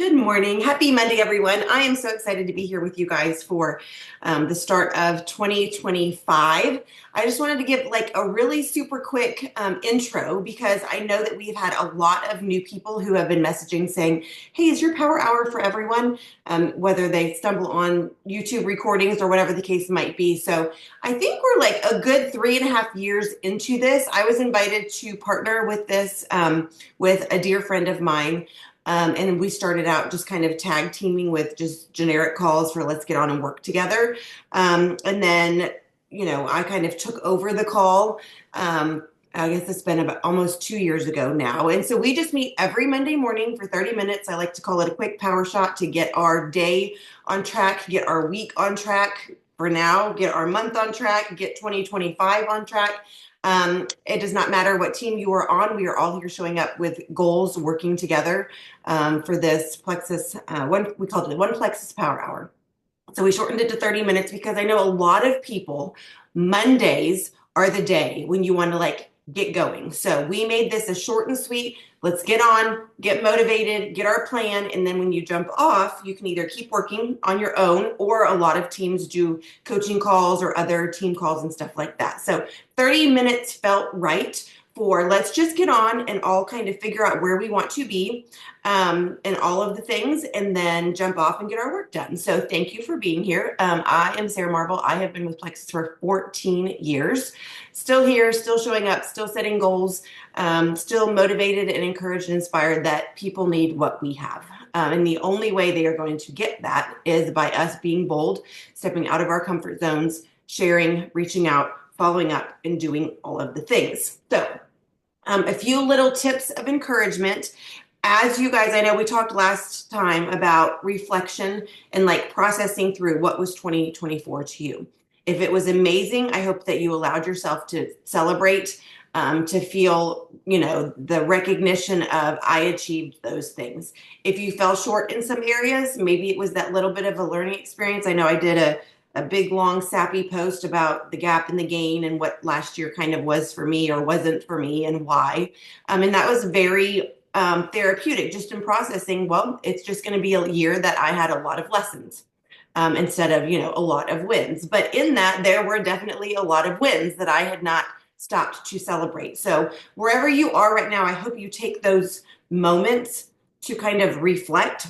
Good morning. Happy Monday, everyone. I am so excited to be here with you guys for the start of 2025. I just wanted to give like a really super quick intro because I know that we've had a lot of new people who have been messaging saying, hey, is your power hour for everyone? Whether they stumble on YouTube recordings or whatever the case might be. So I think we're like a good 3.5 years into this. I was invited to partner with this with a dear friend of mine. And we started out just kind of tag teaming with just generic calls for let's get on and work together. And then, I kind of took over the call. I guess it's been about almost 2 years ago now. And so we just meet every Monday morning for 30 minutes. I like to call it a quick power shot to get our day on track, get our week on track for now, get our month on track, get 2025 on track. It does not matter what team you are on. We are all here showing up with goals, working together for this Plexus, we called it One Plexus Power Hour. So we shortened it to 30 minutes because I know a lot of people, Mondays are the day when you want to like get going. So we made this a short and sweet. Let's get on, get motivated, get our plan. And then when you jump off, you can either keep working on your own, or a lot of teams do coaching calls or other team calls and stuff like that. So 30 minutes felt right for let's just get on and all kind of figure out where we want to be and all of the things, and then jump off and get our work done. So thank you for being here. I am Sarah Marble. I have been with Plexus for 14 years. Still here, still showing up, still setting goals, still motivated and encouraged and inspired that people need what we have. And the only way they are going to get that is by us being bold, stepping out of our comfort zones, sharing, reaching out, following up, and doing all of the things. So a few little tips of encouragement. As you guys, I know we talked last time about reflection and like processing through what was 2024 to you. If it was amazing, I hope that you allowed yourself to celebrate, to feel, the recognition of I achieved those things. If you fell short in some areas, maybe it was that little bit of a learning experience. I know I did a big, long, sappy post about the gap and the gain and what last year kind of was for me or wasn't for me and why. And that was very therapeutic just in processing, well, it's just going to be a year that I had a lot of lessons instead of, a lot of wins. But in that, there were definitely a lot of wins that I had not stopped to celebrate. So wherever you are right now, I hope you take those moments to kind of reflect.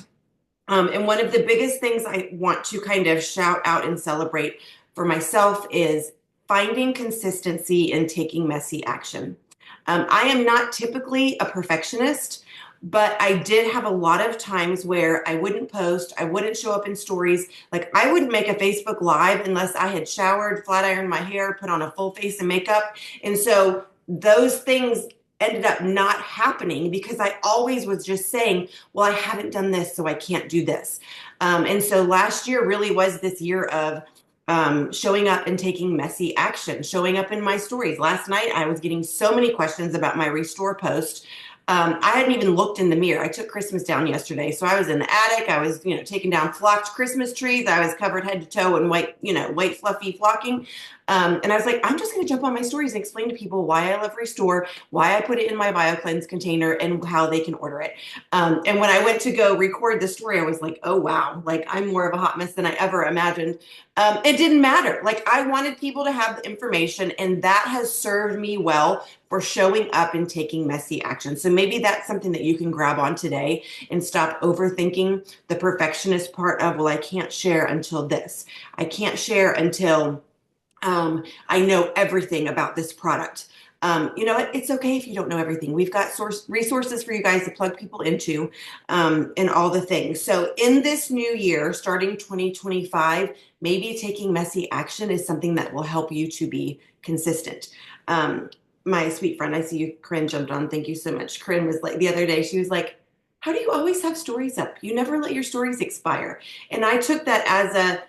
And one of the biggest things I want to kind of shout out and celebrate for myself is finding consistency and taking messy action. I am not typically a perfectionist, but I did have a lot of times where I wouldn't post, I wouldn't show up in stories. Like I wouldn't make a Facebook Live unless I had showered, flat ironed my hair, put on a full face of makeup. And so those things ended up not happening because I always was just saying, well, I haven't done this, so I can't do this. And so last year really was this year of showing up and taking messy action, showing up in my stories. Last night, I was getting so many questions about my restore post. I hadn't even looked in the mirror. I took Christmas down yesterday. So I was in the attic. I was, taking down flocked Christmas trees. I was covered head to toe in white, white fluffy flocking. And I was like, I'm just going to jump on my stories and explain to people why I love Restore, why I put it in my BioCleanse container, and how they can order it. And when I went to go record the story, I was like, oh, wow, like I'm more of a hot mess than I ever imagined. It didn't matter. Like I wanted people to have the information, and that has served me well for showing up and taking messy action. So maybe that's something that you can grab on today and stop overthinking the perfectionist part of, well, I can't share until this. I can't share until I know everything about this product. It's okay if you don't know everything. We've got resources for you guys to plug people into and all the things. So in this new year, starting 2025, maybe taking messy action is something that will help you to be consistent. My sweet friend, I see you, Corinne, jumped on. Thank you so much. Corinne was like, the other day, she was like, how do you always have stories up? You never let your stories expire. And I took that as a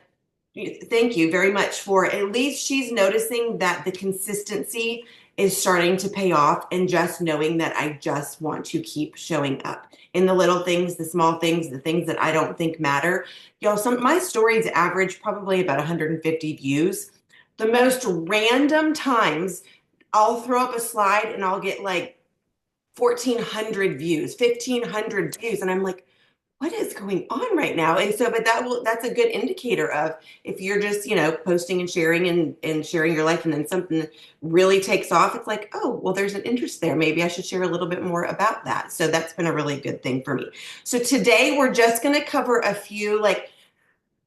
thank you very much for at least she's noticing that the consistency is starting to pay off, and just knowing that I just want to keep showing up in the little things, the small things, the things that I don't think matter. My stories average probably about 150 views. The most random times I'll throw up a slide and I'll get like 1,400 views, 1,500 views. And I'm like, what is going on right now? And so, but that's a good indicator of if you're just, posting and sharing and sharing your life and then something really takes off, it's like, oh, well, there's an interest there. Maybe I should share a little bit more about that. So that's been a really good thing for me. So today we're just going to cover a few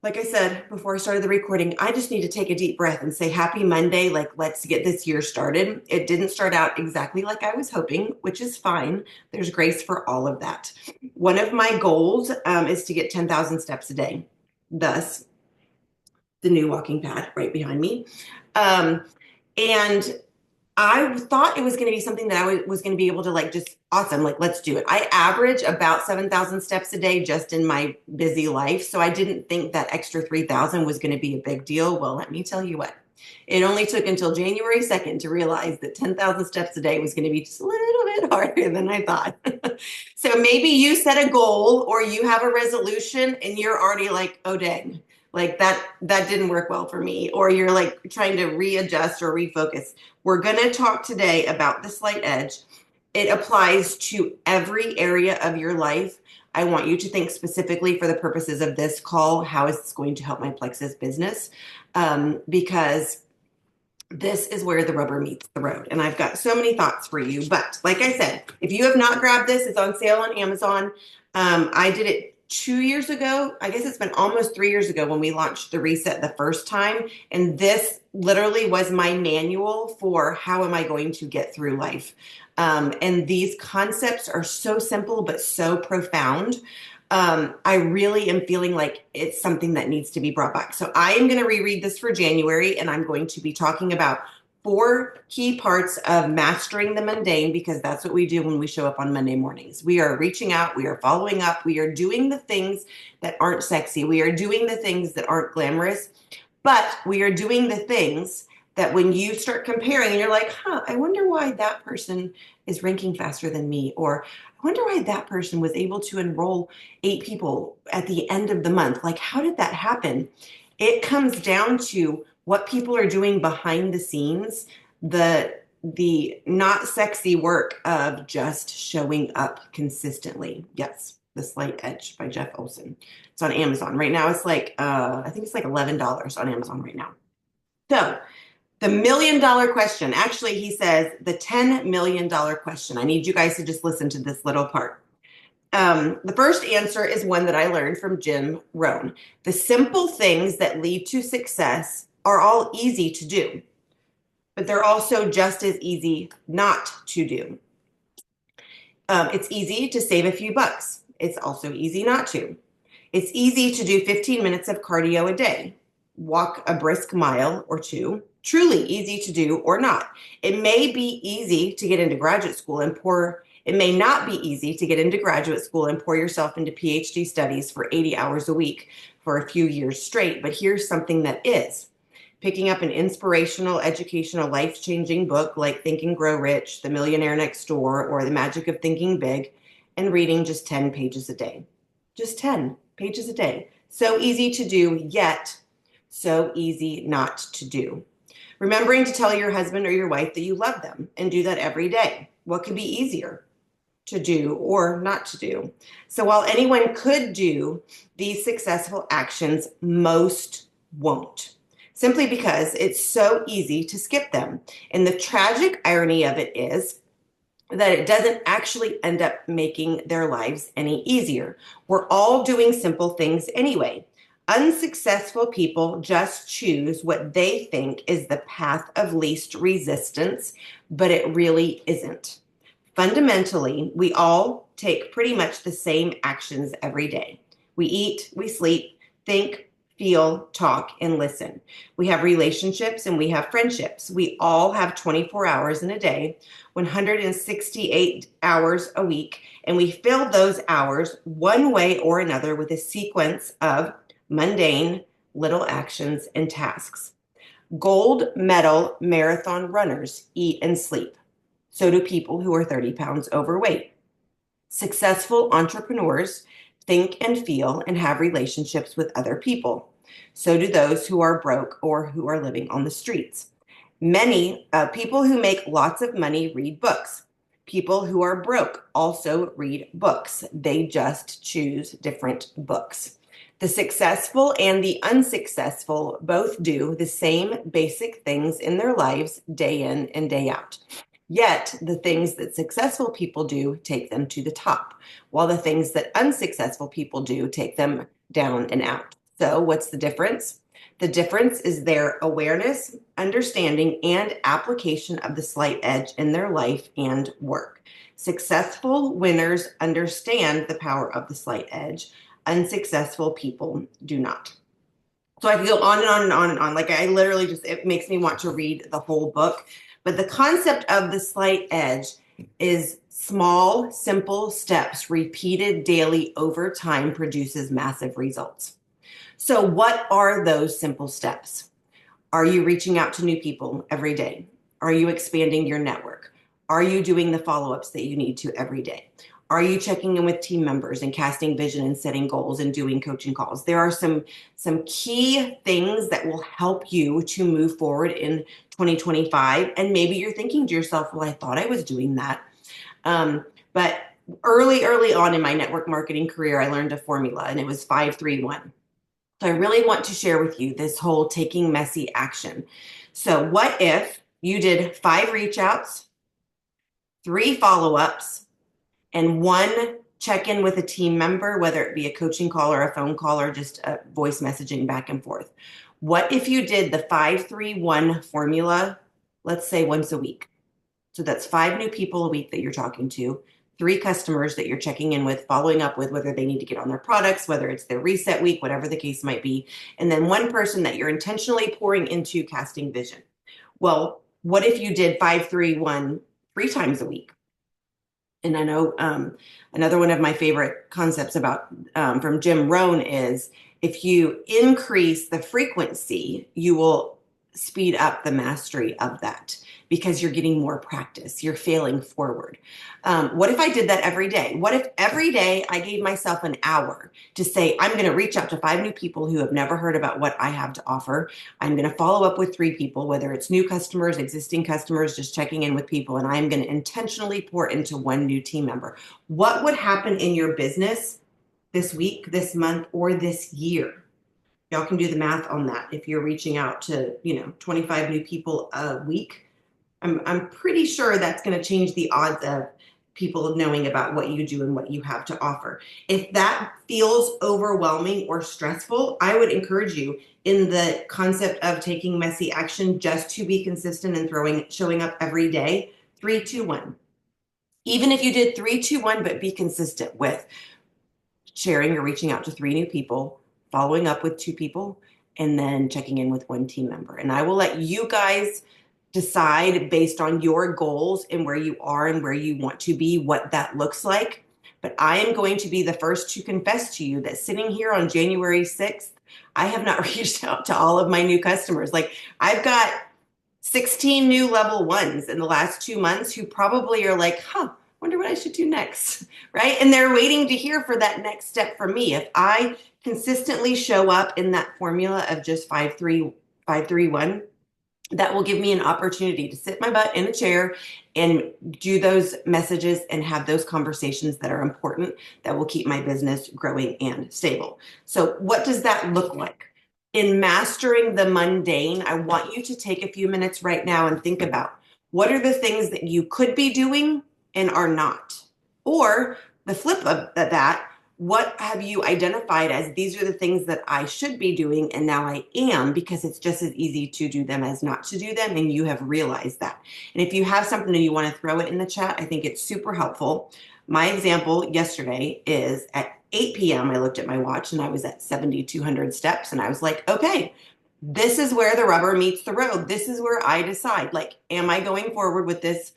like I said before I started the recording, I just need to take a deep breath and say happy Monday. Like, let's get this year started. It didn't start out exactly like I was hoping, which is fine. There's grace for all of that. One of my goals is to get 10,000 steps a day. Thus, the new walking pad right behind me. Um, and I thought it was going to be something that was going to be able to like just awesome, like let's do it. I average about 7,000 steps a day just in my busy life. So I didn't think that extra 3,000 was going to be a big deal. Well, let me tell you what. It only took until January 2nd to realize that 10,000 steps a day was going to be just a little bit harder than I thought. So maybe you set a goal or you have a resolution and you're already like, oh, dang, like that didn't work well for me. Or you're like trying to readjust or refocus. We're going to talk today about the slight edge. It applies to every area of your life. I want you to think specifically for the purposes of this call, how is this going to help my Plexus business? Because this is where the rubber meets the road. And I've got so many thoughts for you. But like I said, if you have not grabbed this, it's on sale on Amazon. I did it 2 years ago. I guess it's been almost 3 years ago when we launched the reset the first time. And this literally was my manual for how am I going to get through life. And these concepts are so simple, but so profound. I really am feeling like it's something that needs to be brought back. So I am going to reread this for January, and I'm going to be talking about 4 key parts of mastering the mundane, because that's what we do when we show up on Monday mornings. We are reaching out, we are following up, we are doing the things that aren't sexy, we are doing the things that aren't glamorous, but we are doing the things that when you start comparing and you're like, I wonder why that person is ranking faster than me, or I wonder why that person was able to enroll 8 people at the end of the month. Like, how did that happen? It comes down to what people are doing behind the scenes, the not sexy work of just showing up consistently. Yes, The Slight Edge by Jeff Olson. It's on Amazon right now. It's like I think it's like $11 on Amazon right now. So the $1,000,000 question, actually, he says the $10 million question. I need you guys to just listen to this little part. The first answer is one that I learned from Jim Rohn. The simple things that lead to success are all easy to do, but they're also just as easy not to do. It's easy to save a few bucks. It's also easy not to. It's easy to do 15 minutes of cardio a day, walk a brisk mile or two. Truly easy to do or not. It may be easy to get into graduate school and it may not be easy to get into graduate school and pour yourself into PhD studies for 80 hours a week for a few years straight. But here's something that is. Picking up an inspirational, educational, life-changing book like Think and Grow Rich, The Millionaire Next Door, or The Magic of Thinking Big, and reading just 10 pages a day. Just 10 pages a day. So easy to do, yet so easy not to do. Remembering to tell your husband or your wife that you love them and do that every day. What could be easier to do or not to do? So while anyone could do these successful actions, most won't, simply because it's so easy to skip them. And the tragic irony of it is that it doesn't actually end up making their lives any easier. We're all doing simple things anyway. Unsuccessful people just choose what they think is the path of least resistance, but it really isn't. Fundamentally, we all take pretty much the same actions every day. We eat, we sleep, think, feel, talk, and listen. We have relationships and we have friendships. We all have 24 hours in a day, 168 hours a week, and we fill those hours one way or another with a sequence of mundane little actions and tasks. Gold medal marathon runners eat and sleep. So do people who are 30 pounds overweight. Successful entrepreneurs think and feel and have relationships with other people. So do those who are broke or who are living on the streets. Many people who make lots of money read books. People who are broke also read books. They just choose different books. The successful and the unsuccessful both do the same basic things in their lives day in and day out. Yet the things that successful people do take them to the top, while the things that unsuccessful people do take them down and out. So, what's the difference? The difference is their awareness, understanding, and application of the slight edge in their life and work. Successful winners understand the power of the slight edge. Unsuccessful people do not. So I can go on and on and on and on. Like I literally just, it makes me want to read the whole book. But the concept of the slight edge is small, simple steps repeated daily over time produces massive results. So, what are those simple steps? Are you reaching out to new people every day? Are you expanding your network? Are you doing the follow ups that you need to every day? Are you checking in with team members and casting vision and setting goals and doing coaching calls? There are some key things that will help you to move forward in 2025. And maybe you're thinking to yourself, well, I thought I was doing that. But early on in my network marketing career, I learned a formula and it was 5-3-1. So I really want to share with you this whole taking messy action. So what if you did 5 reach outs, 3 follow-ups, and 1 check-in with a team member, whether it be a coaching call or a phone call or just a voice messaging back and forth? What if you did the 5-3-1 formula, let's say once a week? So that's 5 new people a week that you're talking to, 3 customers that you're checking in with, following up with whether they need to get on their products, whether it's their reset week, whatever the case might be, and then 1 person that you're intentionally pouring into casting vision. Well, what if you did 5-3-1 3 times a week? And I know another one of my favorite concepts about from Jim Rohn is if you increase the frequency, you will speed up the mastery of that because you're getting more practice. You're failing forward. What if I did that every day? What if every day I gave myself an hour to say, I'm going to reach out to 5 new people who have never heard about what I have to offer. I'm going to follow up with 3 people, whether it's new customers, existing customers, just checking in with people, and I'm going to intentionally pour into 1 new team member. What would happen in your business this week, this month, or this year? Y'all can do the math on that. If you're reaching out to, 25 new people a week, I'm pretty sure that's going to change the odds of people knowing about what you do and what you have to offer. If that feels overwhelming or stressful, I would encourage you in the concept of taking messy action just to be consistent and showing up every day, 3-2-1. Even if you did 3-2-1, but be consistent with sharing or reaching out to 3 new people, following up with 2 people, and then checking in with 1 team member. And I will let you guys decide based on your goals and where you are and where you want to be, what that looks like. But I am going to be the first to confess to you that sitting here on January 6th, I have not reached out to all of my new customers. Like I've got 16 new level 1s in the last 2 months who probably are like, wonder what I should do next, right? And they're waiting to hear for that next step from me. If I consistently show up in that formula of just 5-3-1, that will give me an opportunity to sit my butt in a chair and do those messages and have those conversations that are important that will keep my business growing and stable. So what does that look like? In mastering the mundane, I want you to take a few minutes right now and think about what are the things that you could be doing and are not? Or the flip of that, what have you identified as these are the things that I should be doing and now I am, because it's just as easy to do them as not to do them, and you have realized that. And if you have something and you want to throw it in the chat, I think it's super helpful. My example yesterday is at 8 p.m. I looked at my watch and I was at 7,200 steps and I was like, okay, this is where the rubber meets the road. This is where I decide, like, am I going forward with this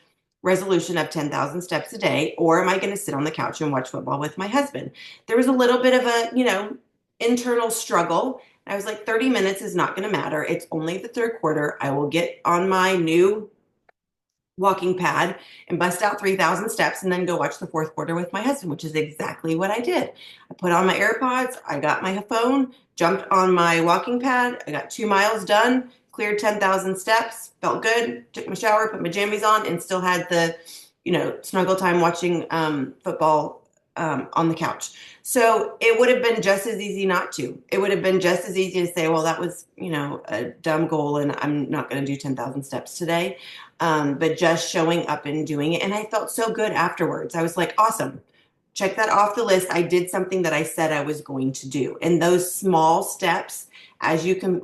resolution of 10,000 steps a day, or am I going to sit on the couch and watch football with my husband? There was a little bit of a, internal struggle. I was like, 30 minutes is not going to matter. It's only the 3rd quarter. I will get on my new walking pad and bust out 3,000 steps and then go watch the 4th quarter with my husband, which is exactly what I did. I put on my AirPods, I got my phone, jumped on my walking pad. I got 2 miles done, cleared 10,000 steps, felt good, took my shower, put my jammies on, and still had the snuggle time watching football on the couch. So it would have been just as easy not to. It would have been just as easy to say, well, that was, a dumb goal and I'm not going to do 10,000 steps today. But just showing up and doing it. And I felt so good afterwards. I was like, awesome. Check that off the list. I did something that I said I was going to do. And those small steps, as you can,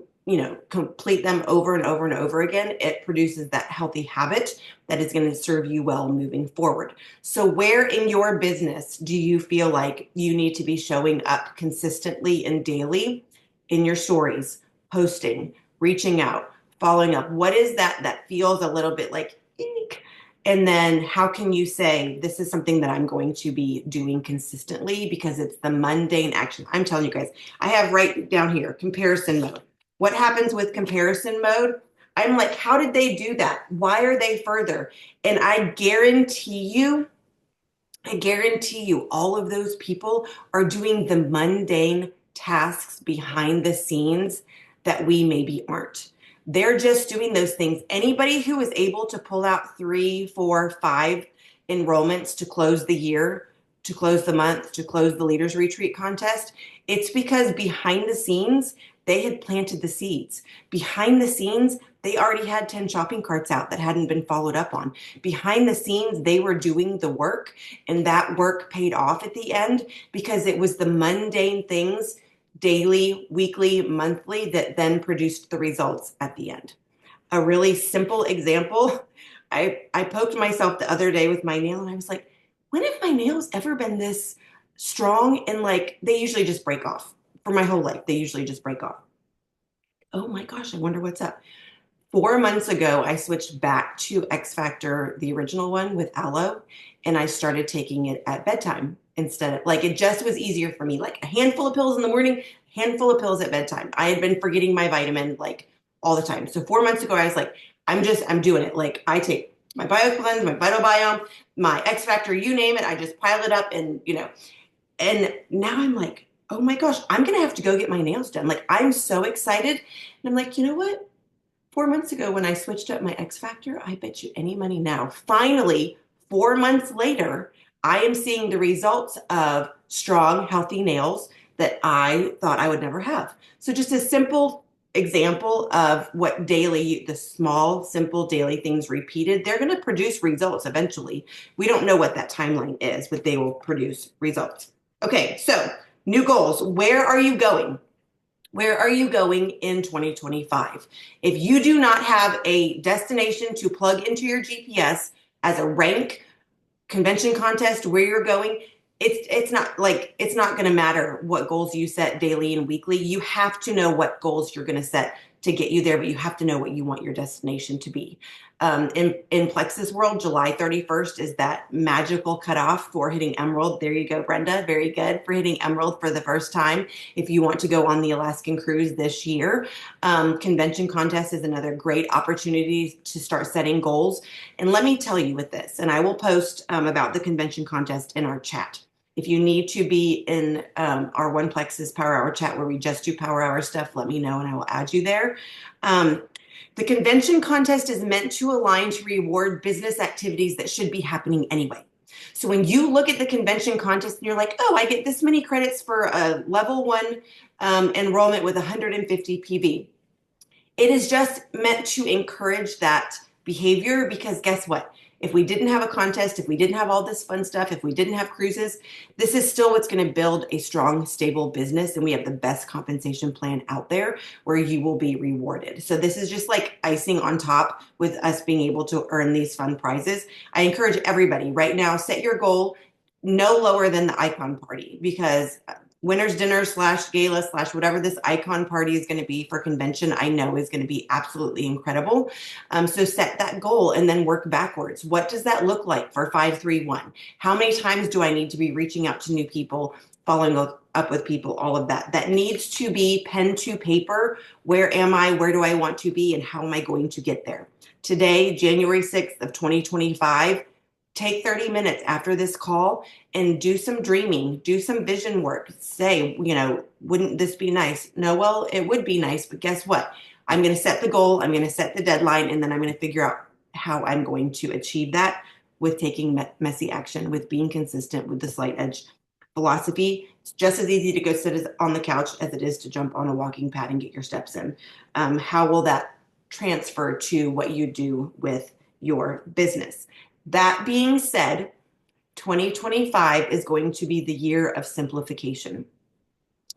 complete them over and over and over again, it produces that healthy habit that is going to serve you well moving forward. So where in your business do you feel like you need to be showing up consistently and daily in your stories, posting, reaching out, following up? What is that feels a little bit like eek? And then how can you say, this is something that I'm going to be doing consistently because it's the mundane action. I'm telling you guys, I have right down here, comparison mode. What happens with comparison mode? I'm like, how did they do that? Why are they further? And I guarantee you, all of those people are doing the mundane tasks behind the scenes that we maybe aren't. They're just doing those things. Anybody who is able to pull out 3, 4, 5 enrollments to close the year, to close the month, to close the Leaders Retreat contest, it's because behind the scenes, they had planted the seeds. Behind the scenes, they already had 10 shopping carts out that hadn't been followed up on. Behind the scenes, they were doing the work, and that work paid off at the end because it was the mundane things, daily, weekly, monthly, that then produced the results at the end. A really simple example, I poked myself the other day with my nail and I was like, when have my nails ever been this strong? And like, they usually just break off. For my whole life, they usually just break off. Oh my gosh, I wonder what's up. 4 months ago, I switched back to X Factor, the original one with aloe, and I started taking it at bedtime instead of like it just was easier for me. Like a handful of pills in the morning, handful of pills at bedtime. I had been forgetting my vitamin like all the time. So 4 months ago, I was like, I'm doing it. Like I take my bio cleanse, my vital biome, my X Factor, you name it. I just pile it up and and now I'm like, oh my gosh, I'm gonna have to go get my nails done. Like I'm so excited. And I'm like, you know what? 4 months ago, when I switched up my X Factor, I bet you any money now, finally, 4 months later, I am seeing the results of strong, healthy nails that I thought I would never have. So, just a simple example of what daily, the small, simple daily things repeated, they're going to produce results eventually. We don't know what that timeline is, but they will produce results. Okay, so new goals. Where are you going? Where are you going in 2025? If you do not have a destination to plug into your GPS as a rank, convention contest, where you're going, it's not going to matter what goals you set daily and weekly. You have to know what goals you're going to set to get you there, but you have to know what you want your destination to be. In Plexus world, July 31st is that magical cutoff for hitting Emerald. There you go, Brenda. Very good for hitting Emerald for the first time. If you want to go on the Alaskan cruise this year, convention contest is another great opportunity to start setting goals. And let me tell you with this, and I will post about the convention contest in our chat. If you need to be in our One Plexus Power Hour chat where we just do Power Hour stuff, let me know and I will add you there. The convention contest is meant to align to reward business activities that should be happening anyway. So when you look at the convention contest and you're like, oh, I get this many credits for a level 1 enrollment with 150 PV. It is just meant to encourage that behavior because guess what? If we didn't have a contest, if we didn't have all this fun stuff, if we didn't have cruises, this is still what's going to build a strong, stable business. And we have the best compensation plan out there where you will be rewarded. So this is just like icing on top with us being able to earn these fun prizes. I encourage everybody right now, set your goal no lower than the icon party because winner's dinner / gala / whatever this icon party is going to be for convention, I know is going to be absolutely incredible. So set that goal and then work backwards. What does that look like for 531? How many times do I need to be reaching out to new people, following up with people, all of that? That needs to be pen to paper. Where am I? Where do I want to be? And how am I going to get there? Today, January 6th of 2025, take 30 minutes after this call and do some dreaming, do some vision work. Say, wouldn't this be nice? No, well, it would be nice, but guess what? I'm going to set the goal, I'm going to set the deadline, and then I'm going to figure out how I'm going to achieve that with taking messy action, with being consistent, with the slight edge philosophy. It's just as easy to go sit on the couch as it is to jump on a walking pad and get your steps in. How will that transfer to what you do with your business? That being said, 2025 is going to be the year of simplification.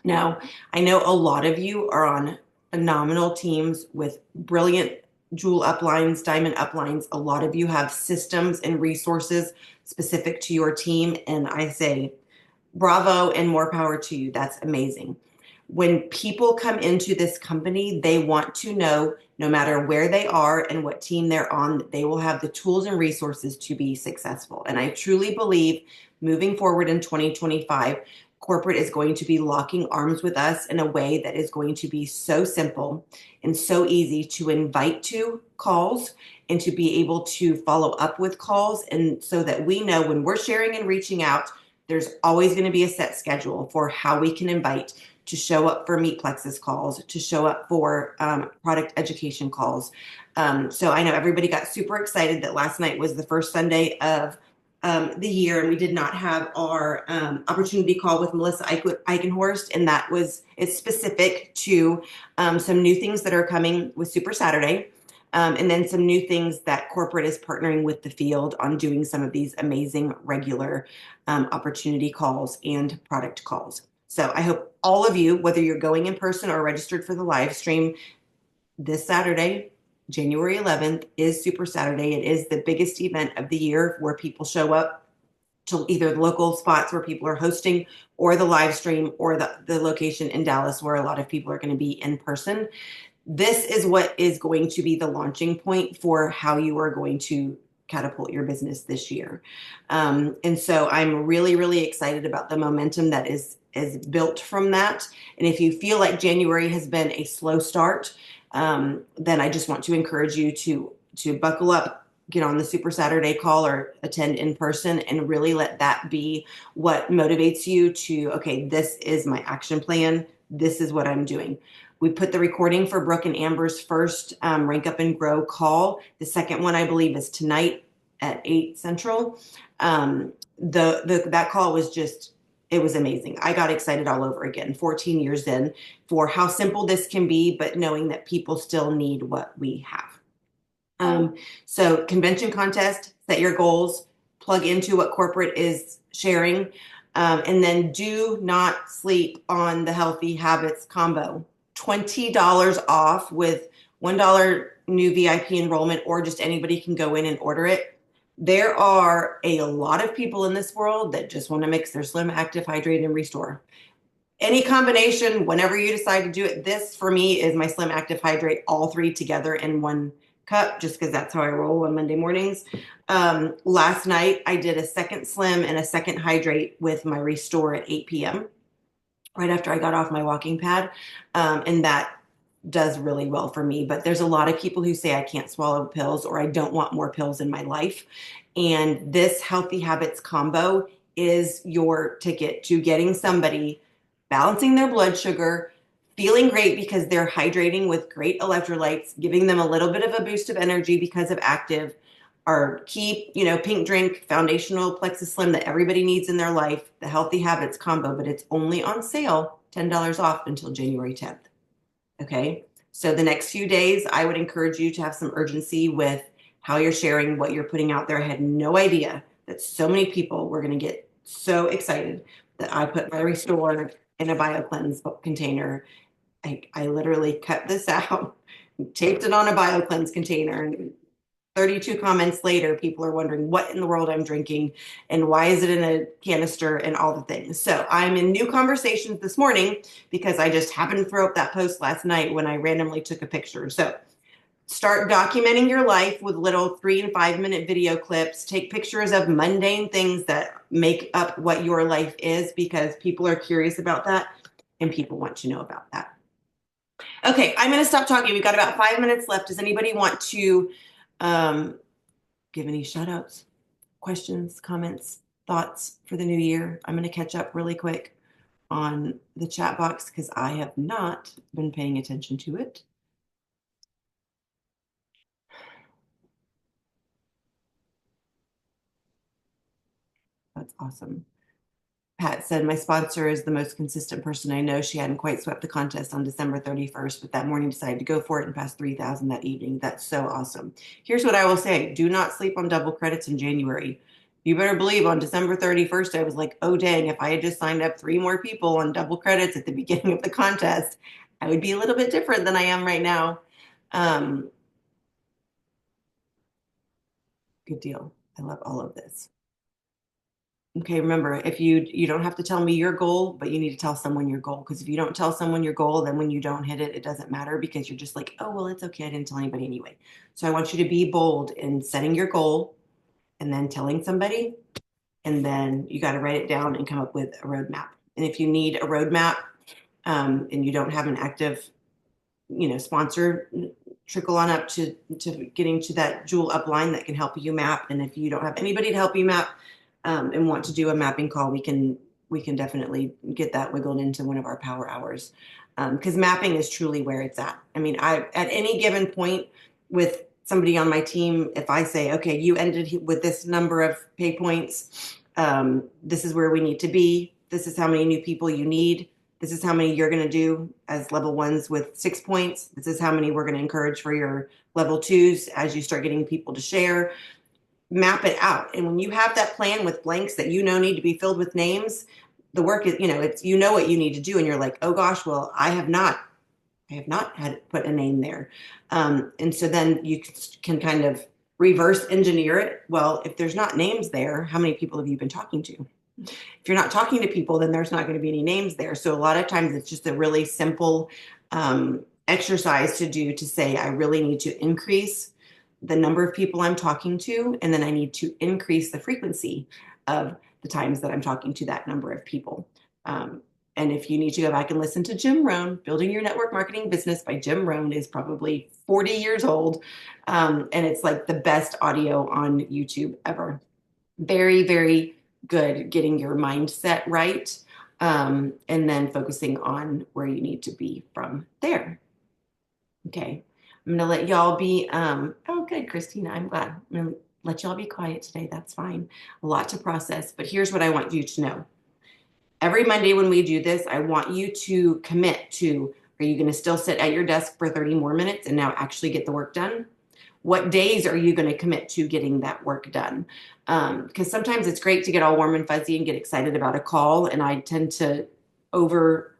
Now, I know a lot of you are on phenomenal teams with brilliant jewel uplines, diamond uplines. A lot of you have systems and resources specific to your team. And I say, bravo and more power to you. That's amazing. When people come into this company, they want to know no matter where they are and what team they're on, that they will have the tools and resources to be successful. And I truly believe moving forward in 2025, corporate is going to be locking arms with us in a way that is going to be so simple and so easy to invite to calls and to be able to follow up with calls. And so that we know when we're sharing and reaching out, there's always going to be a set schedule for how we can invite to show up for Meet Plexus calls, to show up for product education calls. So I know everybody got super excited that last night was the first Sunday of the year, and we did not have our opportunity call with Melissa Eichenhorst, and it's specific to some new things that are coming with Super Saturday. And then some new things that corporate is partnering with the field on doing some of these amazing regular opportunity calls and product calls. So I hope all of you, whether you're going in person or registered for the live stream, this Saturday, January 11th, is Super Saturday. It is the biggest event of the year where people show up to either the local spots where people are hosting or the live stream or the location in Dallas where a lot of people are going to be in person. This is what is going to be the launching point for how you are going to catapult your business this year. And so I'm really, really excited about the momentum that is built from that. And if you feel like January has been a slow start, then I just want to encourage you to buckle up, get on the Super Saturday call or attend in person, and really let that be what motivates you to, okay, this is my action plan. This is what I'm doing. We put the recording for Brooke and Amber's first Rank Up and Grow call. The second one, I believe, is tonight at 8 Central. That call was it was amazing. I got excited all over again, 14 years in, for how simple this can be, but knowing that people still need what we have. So convention contest, set your goals, plug into what corporate is sharing, and then do not sleep on the Healthy Habits combo. $20 off with $1 new VIP enrollment, or just anybody can go in and order it. There are a lot of people in this world that just want to mix their Slim, Active, Hydrate, and Restore. Any combination, whenever you decide to do it, this for me is my Slim, Active, Hydrate, all three together in one cup, just because that's how I roll on Monday mornings. Last night, I did a second Slim and a second Hydrate with my Restore at 8 p.m. right after I got off my walking pad. And that does really well for me. But there's a lot of people who say I can't swallow pills or I don't want more pills in my life. And this Healthy Habits combo is your ticket to getting somebody balancing their blood sugar, feeling great because they're hydrating with great electrolytes, giving them a little bit of a boost of energy because of active, our key, pink drink, foundational Plexus Slim that everybody needs in their life, the Healthy Habits combo, but it's only on sale, $10 off until January 10th. Okay. So the next few days, I would encourage you to have some urgency with how you're sharing, what you're putting out there. I had no idea that so many people were going to get so excited that I put my Restore in a BioCleanse container. I literally cut this out, taped it on a BioCleanse container, and 32 comments later, people are wondering what in the world I'm drinking and why is it in a canister and all the things. So I'm in new conversations this morning because I just happened to throw up that post last night when I randomly took a picture. So start documenting your life with little 3 and 5 minute video clips. Take pictures of mundane things that make up what your life is, because people are curious about that and people want to know about that. Okay, I'm going to stop talking. We've got about 5 minutes left. Does anybody want to give any shout outs, questions, comments, thoughts for the new year? I'm going to catch up really quick on the chat box because I have not been paying attention to it. That's awesome. Pat said, my sponsor is the most consistent person I know. She hadn't quite swept the contest on December 31st, but that morning decided to go for it and passed 3,000 that evening. That's so awesome. Here's what I will say. Do not sleep on double credits in January. You better believe on December 31st, I was like, oh, dang, if I had just signed up 3 more people on double credits at the beginning of the contest, I would be a little bit different than I am right now. Um, Good deal. I love all of this. Okay, remember, if you don't have to tell me your goal, but you need to tell someone your goal. Because if you don't tell someone your goal, then when you don't hit it, it doesn't matter because you're just like, oh, well, it's okay. I didn't tell anybody anyway. So I want you to be bold in setting your goal and then telling somebody, and then you got to write it down and come up with a roadmap. And if you need a roadmap, and you don't have an active sponsor, trickle on up to getting to that jewel upline that can help you map. And if you don't have anybody to help you map, and want to do a mapping call, we can definitely get that wiggled into one of our power hours. Because mapping is truly where it's at. I mean, at any given point with somebody on my team, if I say, okay, you ended with this number of pay points, this is where we need to be. This is how many new people you need. This is how many you're going to do as level ones with 6 points. This is how many we're going to encourage for your level twos as you start getting people to share. Map it out. And when you have that plan with blanks that need to be filled with names, the work is, it's, what you need to do. And you're like, oh gosh, well, I have not had to put a name there. And so then you can kind of reverse engineer it. Well, if there's not names there, how many people have you been talking to? If you're not talking to people, then there's not going to be any names there. So a lot of times it's just a really simple exercise to do to say, I really need to increase the number of people I'm talking to, and then I need to increase the frequency of the times that I'm talking to that number of people. And if you need to go back and listen to Jim Rohn, Building Your Network Marketing Business by Jim Rohn is probably 40 years old. And it's like the best audio on YouTube ever. Very, very good getting your mindset right, and then focusing on where you need to be from there. Okay, I'm gonna let y'all be. Oh, good, Christina. I'm glad. I'm gonna let y'all be quiet today. That's fine. A lot to process, but here's what I want you to know. Every Monday when we do this, I want you to commit to, are you going to still sit at your desk for 30 more minutes and now actually get the work done? What days are you going to commit to getting that work done? Because sometimes it's great to get all warm and fuzzy and get excited about a call. And I tend to overdo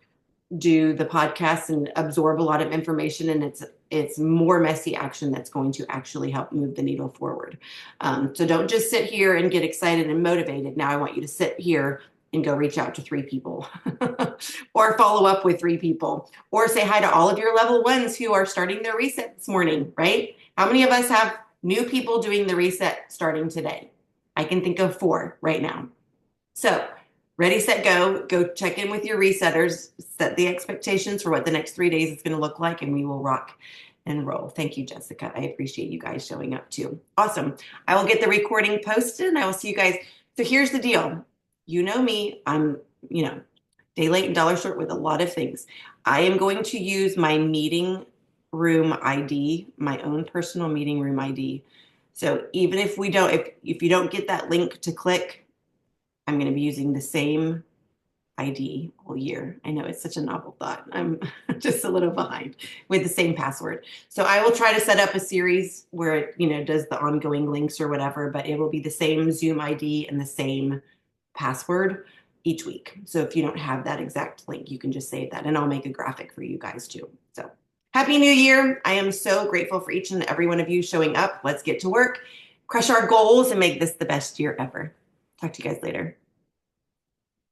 the podcast and absorb a lot of information. And it's more messy action that's going to actually help move the needle forward. So don't just sit here and get excited and motivated. Now I want you to sit here and go reach out to 3 people or follow up with 3 people or say hi to all of your level ones who are starting their reset this morning, right? How many of us have new people doing the reset starting today? I can think of 4 right now. So ready, set, go. Go check in with your resetters, set the expectations for what the next 3 days is going to look like, and we will rock and roll. Thank you, Jessica. I appreciate you guys showing up too. Awesome. I will get the recording posted and I will see you guys. So here's the deal. You know me, I'm, day late and dollar short with a lot of things. I am going to use my meeting room ID, my own personal meeting room ID. So even if if you don't get that link to click, I'm going to be using the same ID all year. I know it's such a novel thought. I'm just a little behind with the same password. So I will try to set up a series where it, does the ongoing links or whatever, but it will be the same Zoom ID and the same password each week. So if you don't have that exact link, you can just save that and I'll make a graphic for you guys too. So happy new year. I am so grateful for each and every one of you showing up. Let's get to work, crush our goals and make this the best year ever. Talk to you guys later.